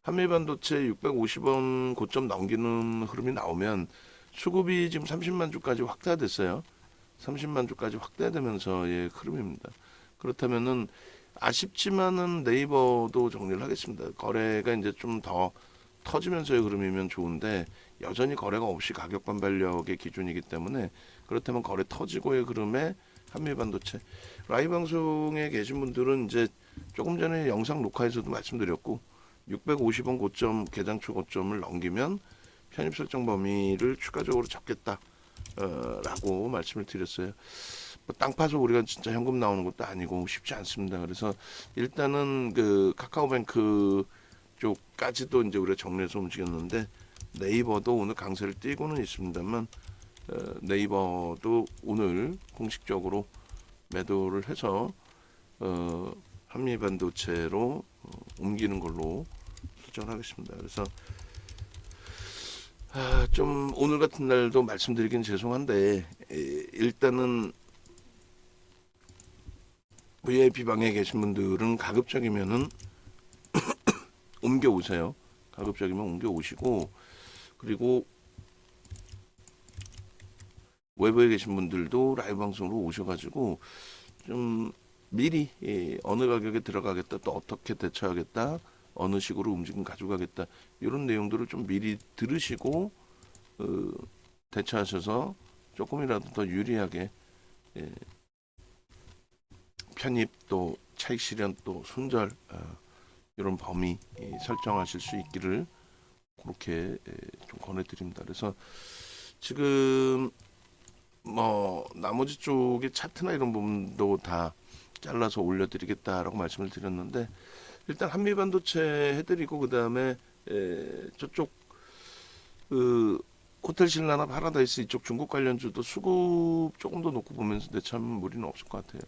한미반도체 650원 고점 넘기는 흐름이 나오면 수급이 지금 30만 주까지 확대됐어요. 30만 주까지 확대되면서의 흐름입니다. 그렇다면은 아쉽지만은 네이버도 정리를 하겠습니다. 거래가 이제 좀 더 터지면서의 흐름이면 좋은데 여전히 거래가 없이 가격 반발력의 기준이기 때문에 그렇다면 거래 터지고의 흐름에 한미반도체 라이브 방송에 계신 분들은 이제 조금 전에 영상 녹화에서도 말씀드렸고 650원 고점 개장초 고점을 넘기면 편입 설정 범위를 추가적으로 잡겠다 라고 말씀을 드렸어요. 뭐땅 파서 우리가 진짜 현금 나오는 것도 아니고 쉽지 않습니다. 그래서 일단은 그 카카오뱅크 쪽까지도 이제 우리가 정리해서 움직였는데 네이버도 오늘 강세를 띄고는 있습니다만 네이버도 오늘 공식적으로 매도를 해서 한미반도체로 옮기는 걸로 설정하겠습니다. 그래서 좀 오늘 같은 날도 말씀드리긴 죄송한데 일단은 VIP 방에 계신 분들은 가급적이면은 옮겨 오세요. 가급적이면 옮겨 오시고 그리고 외부에 계신 분들도 라이브 방송으로 오셔가지고 좀 미리 어느 가격에 들어가겠다 또 어떻게 대처하겠다 어느 식으로 움직임 가져가겠다 이런 내용들을 좀 미리 들으시고 대처하셔서 조금이라도 더 유리하게 편입 또 차익 실현 또 손절 이런 범위 설정하실 수 있기를 그렇게 좀 권해드립니다. 그래서 지금 뭐 나머지 쪽의 차트나 이런 부분도 다 잘라서 올려드리겠다라고 말씀을 드렸는데 일단 한미반도체 해드리고 그 다음에 저쪽 그 호텔 신라나 파라다이스 이쪽 중국 관련주도 수급 조금 더 놓고 보면서 대처하면 무리는 없을 것 같아요.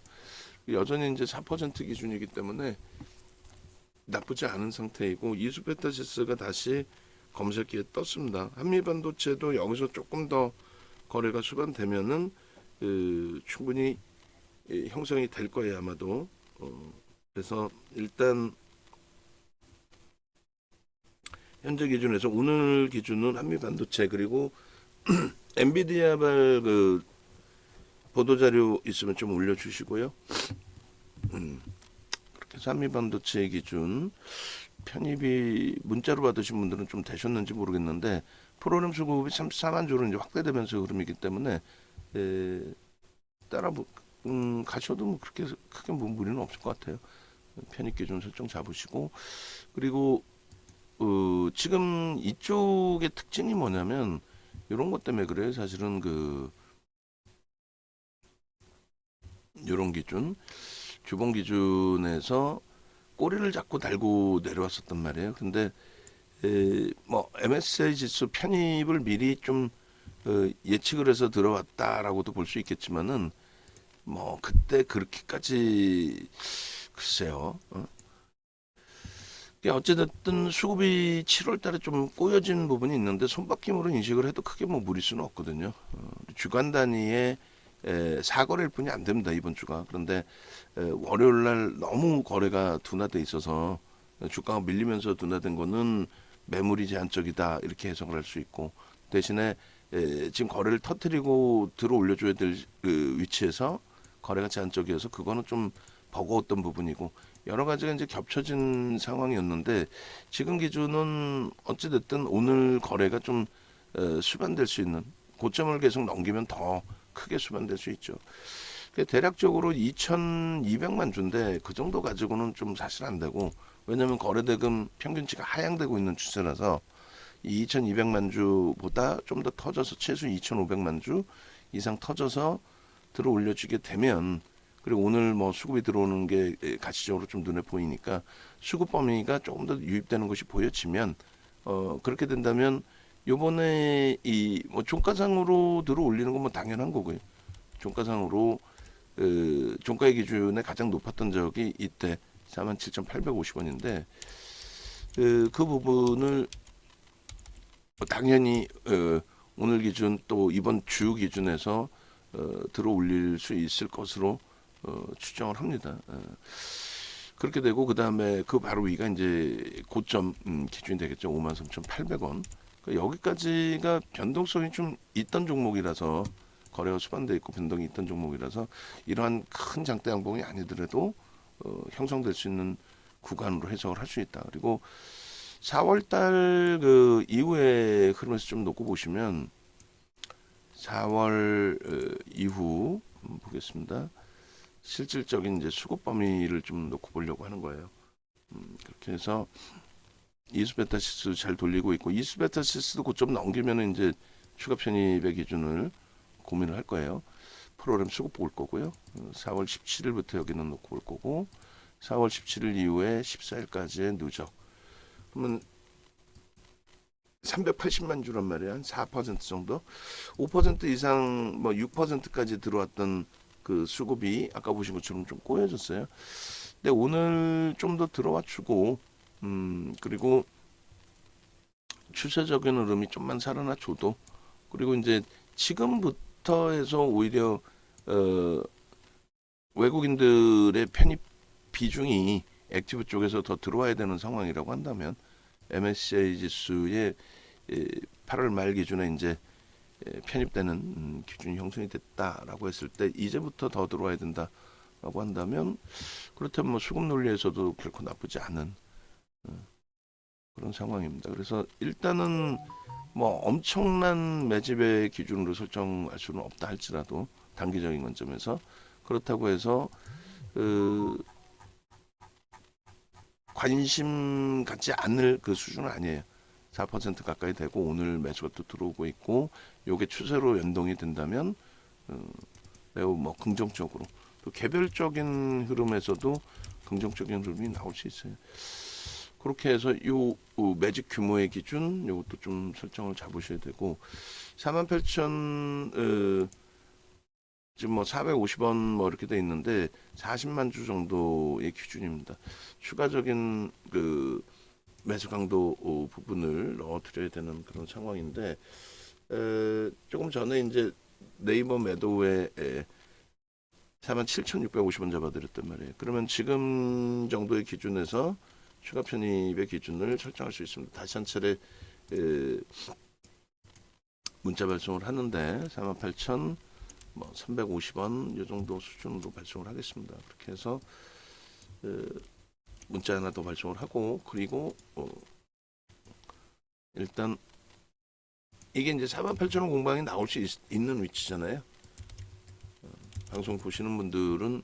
여전히 이제 4% 기준이기 때문에 나쁘지 않은 상태이고 이수페타시스가 다시 검색기에 떴습니다. 한미반도체도 여기서 조금 더 거래가 수반되면은 충분히 형성이 될 거예요 아마도. 그래서 일단 현재 기준에서 오늘 기준은 한미반도체 그리고 엔비디아발 그 보도자료 있으면 좀 올려주시고요. 그렇게 해서 한미반도체 기준 편입이 문자로 받으신 분들은 좀 되셨는지 모르겠는데 프로그램 수급이 34만 주로 이제 확대되면서 흐름이기 때문에 따라 가셔도 뭐 그렇게 크게 뭐 무리는 없을 것 같아요. 편입 기준 설정 잡으시고 그리고 지금 이쪽의 특징이 뭐냐면 이런 것 때문에 그래요. 사실은 이런 기준 주봉 기준에서 꼬리를 잡고 달고 내려왔었단 말이에요. 근데 뭐 MSCI 지수 편입을 미리 좀 예측을 해서 들어왔다라고도 볼 수 있겠지만은 뭐 그때 그렇게까지 글쎄요. 어찌됐든 수급이 7월달에 좀 꼬여진 부분이 있는데 손바뀜으로 인식을 해도 크게 뭐 무리수는 없거든요. 주간 단위의 사거래일 뿐이 안 됩니다 이번 주가. 그런데 월요일날 너무 거래가 둔화돼 있어서 주가가 밀리면서 둔화된 거는 매물이 제한적이다 이렇게 해석을 할 수 있고 대신에 지금 거래를 터뜨리고 들어 올려줘야 될 위치에서 거래가 제한적이어서 그거는 좀 버거웠던 부분이고 여러 가지가 이제 겹쳐진 상황이었는데 지금 기준은 어찌됐든 오늘 거래가 좀 수반될 수 있는 고점을 계속 넘기면 더 크게 수반될 수 있죠. 대략적으로 2,200만 주인데 그 정도 가지고는 좀 사실 안 되고 왜냐하면 거래대금 평균치가 하향되고 있는 추세라서 이 2,200만 주보다 좀 더 터져서 최소 2,500만 주 이상 터져서 들어 올려지게 되면 그리고 오늘 뭐 수급이 들어오는 게 가시적으로 좀 눈에 보이니까 수급 범위가 조금 더 유입되는 것이 보여지면 그렇게 된다면 요번에 이 뭐 종가상으로 들어 올리는 건 뭐 당연한 거고요. 종가상으로 종가의 기준에 가장 높았던 적이 이때 47,850원인데 그 부분을 당연히 오늘 기준 또 이번 주 기준에서 들어 올릴 수 있을 것으로 추정을 합니다. 그렇게 되고 그 다음에 그 바로 위가 이제 고점 기준이 되겠죠. 53,800원. 그러니까 여기까지가 변동성이 좀 있던 종목이라서 거래가 수반돼 있고 변동이 있던 종목이라서 이러한 큰 장대 양봉이 아니더라도 형성될 수 있는 구간으로 해석을 할 수 있다. 그리고 4월달 그 이후의 흐름에서 좀 놓고 보시면 4월 이후 보겠습니다. 실질적인 이제 수급 범위를 좀 놓고 보려고 하는 거예요. 그렇게 해서 이수베타시스 잘 돌리고 있고 이수베타시스도 고점 넘기면은 이제 추가 편입의 기준을 고민을 할 거예요. 프로그램 수급 볼 거고요. 4월 17일부터 여기는 놓고 볼 거고 4월 17일 이후에 14일까지의 누적. 그러면 380만 주란 말이야. 한 4% 정도. 5% 이상 뭐 6%까지 들어왔던 그 수급이 아까 보신 것처럼 좀 꼬여졌어요. 근데 오늘 좀 더 들어와 주고 그리고 추세적인 흐름이 좀만 살아나 줘도 그리고 이제 지금부터 해서 오히려 외국인들의 편입 비중이 액티브 쪽에서 더 들어와야 되는 상황이라고 한다면 MSCI 지수의 8월 말 기준에 이제 편입되는 기준이 형성이 됐다라고 했을 때 이제부터 더 들어와야 된다라고 한다면 그렇다면 뭐 수급 논리에서도 결코 나쁘지 않은 그런 상황입니다. 그래서 일단은 뭐 엄청난 매집의 기준으로 설정할 수는 없다 할지라도 단기적인 관점에서 그렇다고 해서 관심 갖지 않을 그 수준은 아니에요. 4% 가까이 되고 오늘 매수가 또 들어오고 있고 요게 추세로 연동이 된다면 매우 뭐 긍정적으로 또 개별적인 흐름에서도 긍정적인 흐름이 나올 수 있어요. 그렇게 해서 요 매직 규모의 기준 요것도 좀 설정을 잡으셔야 되고 48,000 지금 뭐 450원 뭐 이렇게 돼 있는데 40만 주 정도의 기준입니다. 추가적인 그 매수 강도 부분을 넣어드려야 되는 그런 상황인데 조금 전에 이제 네이버 매도에 47,650원 잡아드렸단 말이에요. 그러면 지금 정도의 기준에서 추가 편입의 기준을 설정할 수 있습니다. 다시 한 차례 문자 발송을 하는데 48,000 뭐 350원 이 정도 수준으로 발송을 하겠습니다. 그렇게 해서 문자 하나 더 발송을 하고 그리고 일단 이게 이제 48,000원 공방이 나올 수 있는 위치잖아요. 방송 보시는 분들은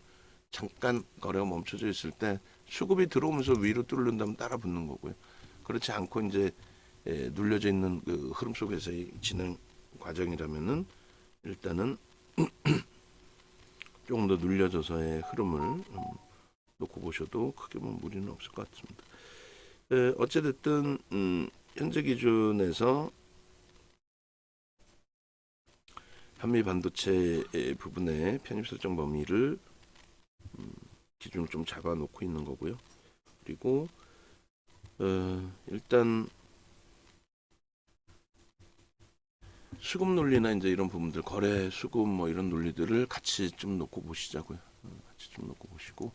잠깐 거래가 멈춰져 있을 때 수급이 들어오면서 위로 뚫는다면 따라 붙는 거고요. 그렇지 않고 이제 눌려져 있는 그 흐름 속에서의 진행 과정이라면은 일단은 조금 더 눌려져서의 흐름을 놓고 보셔도 크게 뭐 무리는 없을 것 같습니다. 어찌됐든 현재 기준에서 한미 반도체 부분의 편입 설정 범위를 기준을 좀 잡아놓고 있는 거고요. 그리고 일단 수급 논리나 이제 이런 부분들 거래 수급 뭐 이런 논리들을 같이 좀 놓고 보시자고요. 같이 좀 놓고 보시고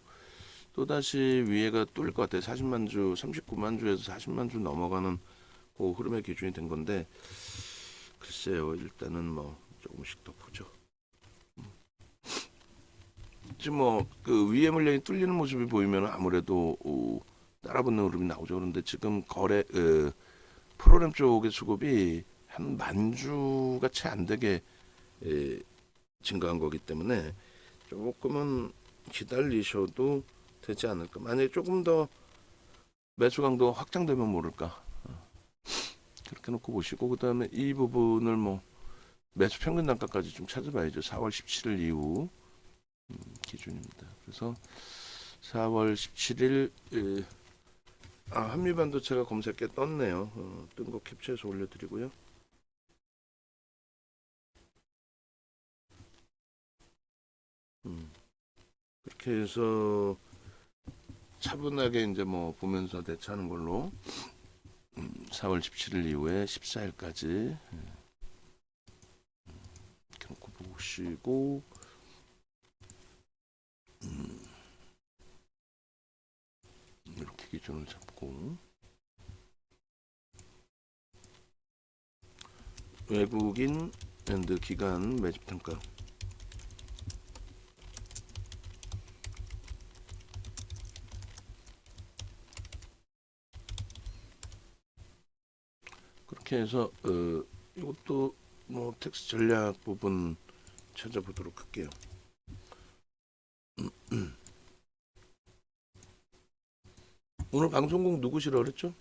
또 다시 위에가 뚫릴 것 같아요. 40만 주, 39만 주에서 40만 주 넘어가는 그 흐름의 기준이 된 건데 글쎄요. 일단은 뭐 조금씩 더 보죠. 지금 뭐 그 위에 물량이 뚫리는 모습이 보이면 아무래도 따라붙는 흐름이 나오죠. 그런데 지금 거래 프로그램 쪽의 수급이 한 만 주가 채 안 되게 증가한 거기 때문에 조금은 기다리셔도 되지 않을까. 만약에 조금 더 매수 강도 확장되면 모를까. 그렇게 놓고 보시고 그 다음에 이 부분을 뭐 매수 평균 단가까지 좀 찾아봐야죠. 4월 17일 이후 기준입니다. 그래서 4월 17일 한미반도체가 검색에 떴네요. 뜬 거 캡처해서 올려드리고요. 그렇게 해서 차분하게 이제 뭐 보면서 대처하는 걸로 4월 17일 이후에 14일까지 이렇게 놓고 보시고 기준을 잡고 외국인 앤드 기간 매집 단가 그렇게 해서 이것도 뭐 텍스트 전략 부분 찾아보도록 할게요. 오늘 방송국 누구시라 그랬죠?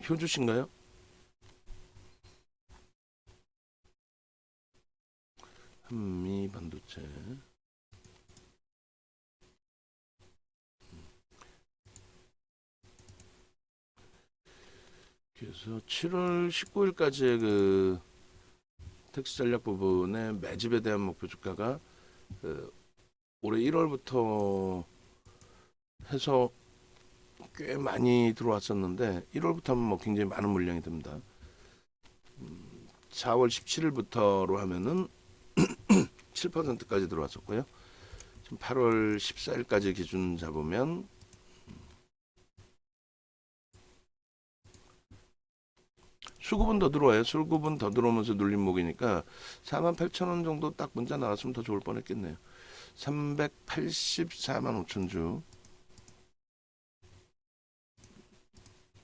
효주신가요? 한미 반도체. 그래서 7월 19일까지의 그 텍스 전략 부분의 매집에 대한 목표 주가가 올해 1월부터 해서 꽤 많이 들어왔었는데 1월부터 하면 뭐 굉장히 많은 물량이 됩니다. 4월 17일부터로 하면은 7%까지 들어왔었고요. 지금 8월 14일까지 기준 잡으면 수급은 더 들어와요. 수급은 더 들어오면서 눌림목이니까 48,000원 정도 딱 문자 나왔으면 더 좋을 뻔했겠네요. 384만 5천 주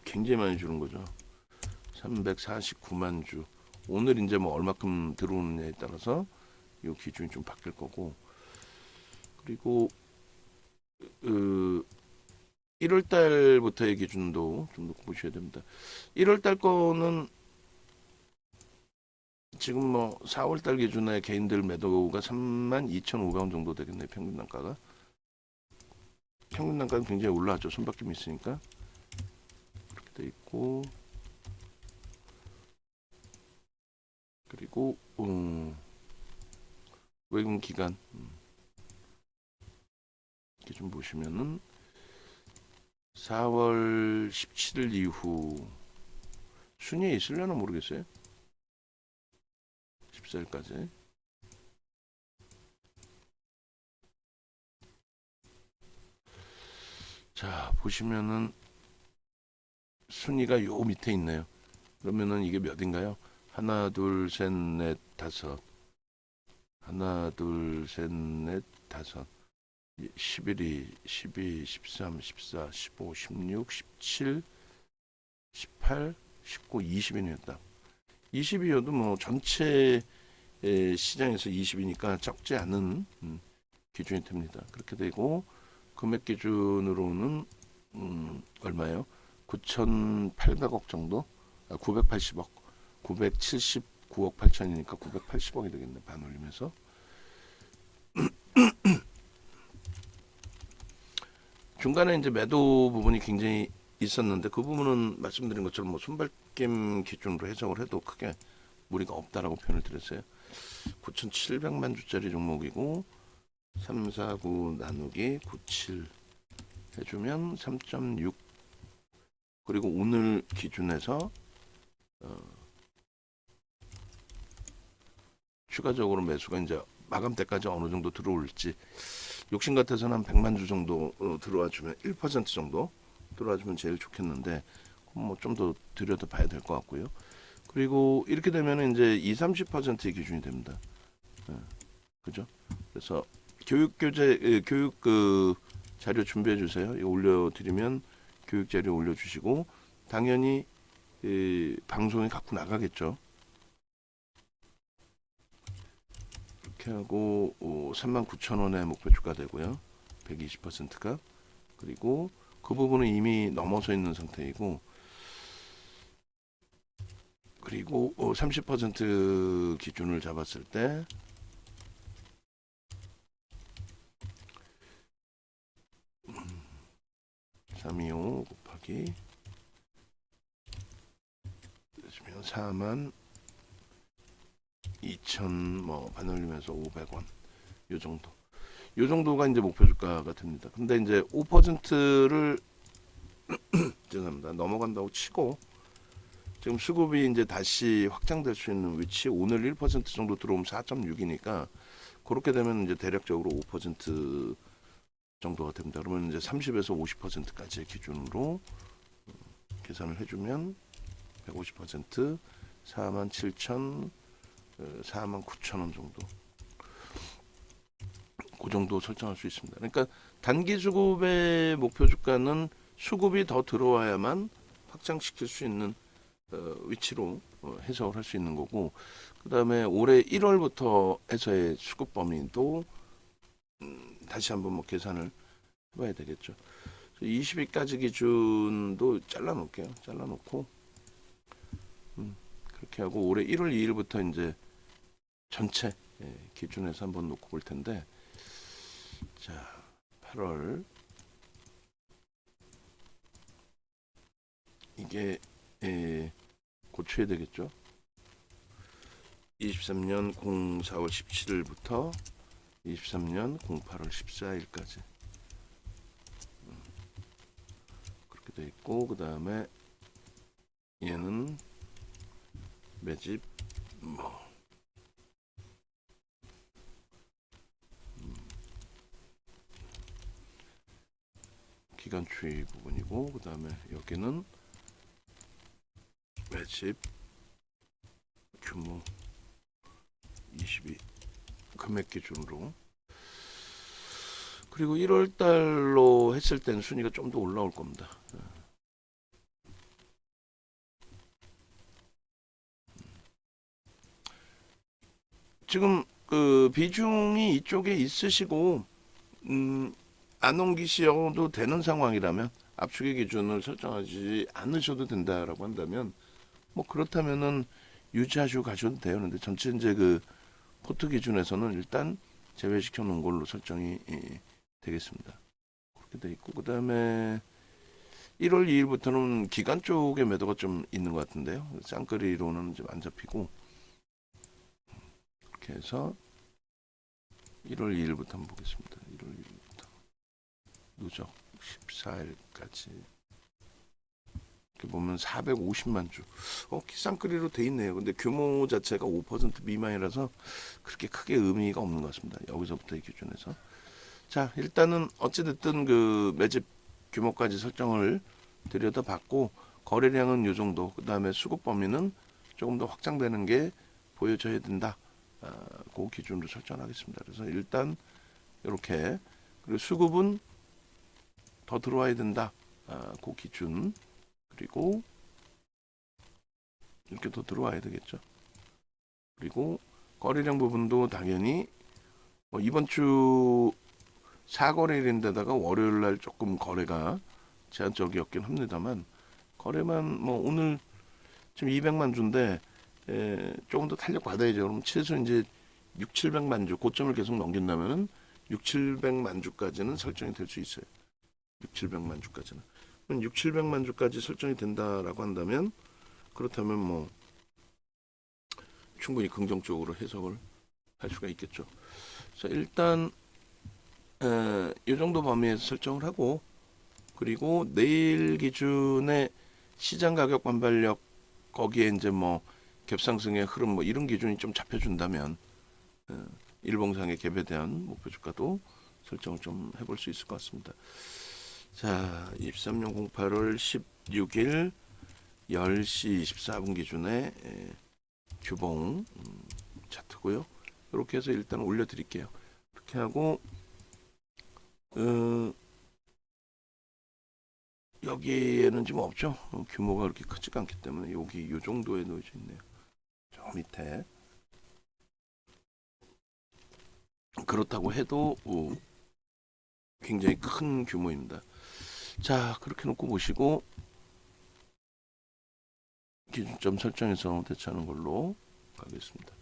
굉장히 많이 주는 거죠. 349만 주 오늘 이제 뭐 얼마큼 들어오느냐에 따라서 이 기준이 좀 바뀔 거고 그리고 1월 달부터의 기준도 좀 놓고 보셔야 됩니다. 1월 달 거는 지금 뭐 4월 달 기준의 개인들 매도가 32,500원 정도 되겠네요. 평균 단가가. 평균 단가는 굉장히 올라왔죠. 손바뀜이 있으니까. 그렇게 돼 있고 그리고 외국 기간 이렇게 좀 보시면은 4월 17일 이후 순위에 있으려나 모르겠어요. 14일까지. 자, 보시면은 순위가 요 밑에 있네요. 그러면은 이게 몇인가요? 하나, 둘, 셋, 넷, 다섯. 하나, 둘, 셋, 넷, 다섯. 11이, 12, 13, 14, 15, 16, 17, 18, 19, 20이었다. 20이어도 뭐 전체 시장에서 20이니까 적지 않은 기준이 됩니다. 그렇게 되고 금액 기준으로는 얼마예요? 9,800억 정도? 980억, 979억 8천이니까 980억이 되겠네. 반 올리면서. 중간에 이제 매도 부분이 굉장히 있었는데 그 부분은 말씀드린 것처럼 뭐 손발김 기준으로 해석을 해도 크게 무리가 없다라고 표현을 드렸어요. 9,700만 주짜리 종목이고 3, 4, 9 나누기 97 해주면 3.6 그리고 오늘 기준에서 추가적으로 매수가 이제 마감 때까지 어느 정도 들어올지 욕심 같아서는 한 100만 주 정도 들어와 주면 1% 정도 들어와 주면 제일 좋겠는데 뭐 좀 더 들여다 봐야 될 것 같고요. 그리고 이렇게 되면 이제 20, 30%의 기준이 됩니다. 그죠? 그래서 교육 그 자료 준비해 주세요. 이거 올려드리면 교육 자료 올려주시고 당연히 방송에 갖고 나가겠죠. 이렇게 하고 39,000원의 목표 주가 되고요. 120%가 그리고 그 부분은 이미 넘어서 있는 상태이고 그리고 30% 기준을 잡았을 때 325 곱하기 4만 2천 뭐 반올리면서 500원 요 정도. 요 정도가 이제 목표 주가가 됩니다. 근데 이제 5%를 죄송합니다. 넘어간다고 치고 지금 수급이 이제 다시 확장될 수 있는 위치 오늘 1% 정도 들어오면 4.6이니까 그렇게 되면 이제 대략적으로 5% 정도가 됩니다. 그러면 이제 30에서 50%까지의 기준으로 계산을 해주면 150% 47,000, 49,000원 정도, 그 정도 설정할 수 있습니다. 그러니까 단기 수급의 목표 주가는 수급이 더 들어와야만 확장시킬 수 있는 위치로 해석을 할 수 있는 거고, 그 다음에 올해 1월부터 해서의 수급 범위도 다시 한번 뭐 계산을 해봐야 되겠죠. 20일까지 기준도 잘라 놓을게요. 잘라 놓고 그렇게 하고 올해 1월 2일부터 이제 전체 기준에서 한번 놓고 볼 텐데, 자 8월 이게 고쳐야 되겠죠. 23년 04월 17일부터 23년 08월 14일까지 그렇게 돼 있고, 그 다음에 얘는 매집 뭐 기간 추이 부분이고, 그 다음에 여기는 매집 규모 22 금액 기준으로, 그리고 1월 달로 했을 때는 순위가 좀 더 올라올 겁니다. 지금 그 비중이 이쪽에 있으시고 안 옮기셔도 되는 상황이라면, 압축의 기준을 설정하지 않으셔도 된다라고 한다면 뭐 그렇다면은 유지하시고 가셔도 돼요. 근데 전체 이제 그 포트 기준에서는 일단 제외시켜 놓은 걸로 설정이 되겠습니다. 그렇게 돼 있고, 그 다음에 1월 2일부터는 기간 쪽에 매도가 좀 있는 것 같은데요. 쌍끌이로는 좀 안 잡히고, 이렇게 해서 1월 2일부터 한번 보겠습니다. 1월 2일부터 누적 14일까지 이렇게 보면 450만 주. 쌍끌이로 돼 있네요. 근데 규모 자체가 5% 미만이라서 그렇게 크게 의미가 없는 것 같습니다. 여기서부터 이 기준에서. 자, 일단은 어찌됐든 그 매집 규모까지 설정을 들여다봤고, 거래량은 이 정도, 그 다음에 수급 범위는 조금 더 확장되는 게 보여져야 된다. 그 기준으로 설정하겠습니다. 그래서 일단 이렇게, 그리고 수급은 더 들어와야 된다. 그 기준, 그리고 이렇게 더 들어와야 되겠죠. 그리고 거래량 부분도 당연히 이번 주 4거래일인데다가 월요일 날 조금 거래가 제한적이었긴 합니다만, 거래만 뭐 오늘 지금 200만 주인데 조금 더 탄력 받아야죠. 그럼 최소 이제 6, 700만 주 고점을 계속 넘긴다면은 6, 700만 주까지는 설정이 될 수 있어요. 6, 700만 주까지는. 6, 700만 주까지 설정이 된다라고 한다면, 그렇다면 뭐 충분히 긍정적으로 해석을 할 수가 있겠죠. 자, 일단 이 정도 범위에서 설정을 하고, 그리고 내일 기준의 시장 가격 반발력, 거기에 이제 뭐 갭상승의 흐름 뭐 이런 기준이 좀 잡혀준다면 일봉상의 갭에 대한 목표 주가도 설정을 좀 해볼 수 있을 것 같습니다. 자, 23년 08월 16일 10시 24분 기준의 규봉 차트고요. 이렇게 해서 일단 올려드릴게요. 이렇게 하고 여기에는 지금 없죠. 규모가 그렇게 크지가 않기 때문에 여기 이 정도에 놓여져 있네요. 저 밑에. 그렇다고 해도 굉장히 큰 규모입니다. 자, 그렇게 놓고 보시고 기준점 설정해서 대처하는 걸로 가겠습니다.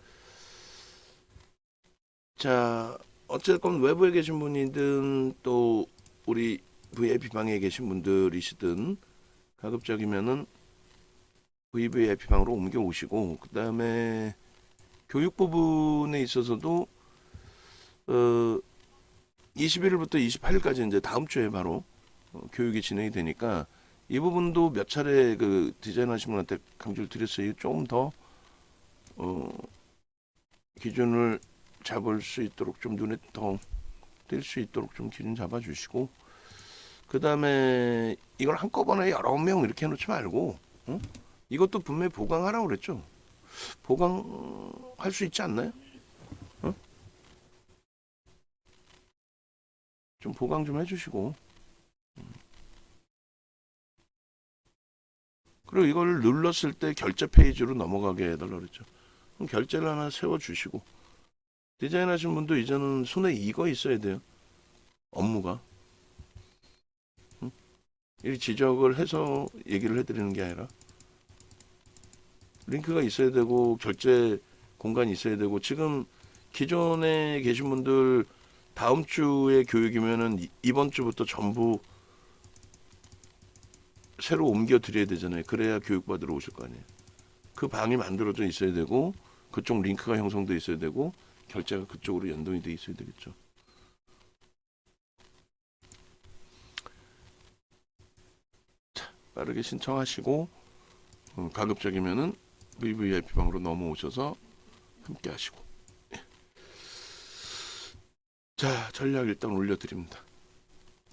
자, 어쨌건 외부에 계신 분이든 또 우리 VIP 방에 계신 분들이시든 가급적이면은 VIP 방으로 옮겨 오시고, 그 다음에 교육 부분에 있어서도 21일부터 28일까지 이제 다음 주에 바로 교육이 진행이 되니까 이 부분도 몇 차례 그 디자인하신 분한테 강조를 드렸어요. 좀 더 기준을 잡을 수 있도록 좀 눈에 더 뛸 수 있도록 좀 기준 잡아주시고, 그 다음에 이걸 한꺼번에 여러 명 이렇게 해놓지 말고, 이것도 분명히 보강하라고 그랬죠. 보강할 수 있지 않나요? 좀 보강 좀 해주시고, 그리고 이걸 눌렀을 때 결제 페이지로 넘어가게 해달라고 그랬죠. 그럼 결제를 하나 세워주시고, 디자인하신 분도 이제는 손에 이거 있어야 돼요. 업무가. 이 지적을 해서 얘기를 해드리는 게 아니라, 링크가 있어야 되고 결제 공간이 있어야 되고, 지금 기존에 계신 분들 다음 주에 교육이면은 이번 주부터 전부 새로 옮겨 드려야 되잖아요. 그래야 교육 받으러 오실 거 아니에요. 그 방이 만들어져 있어야 되고, 그쪽 링크가 형성돼 있어야 되고, 결제가 그쪽으로 연동이 돼 있어야 되겠죠. 자, 빠르게 신청하시고, 가급적이면은 VVIP 방으로 넘어오셔서 함께 하시고. 자, 전략 일단 올려드립니다.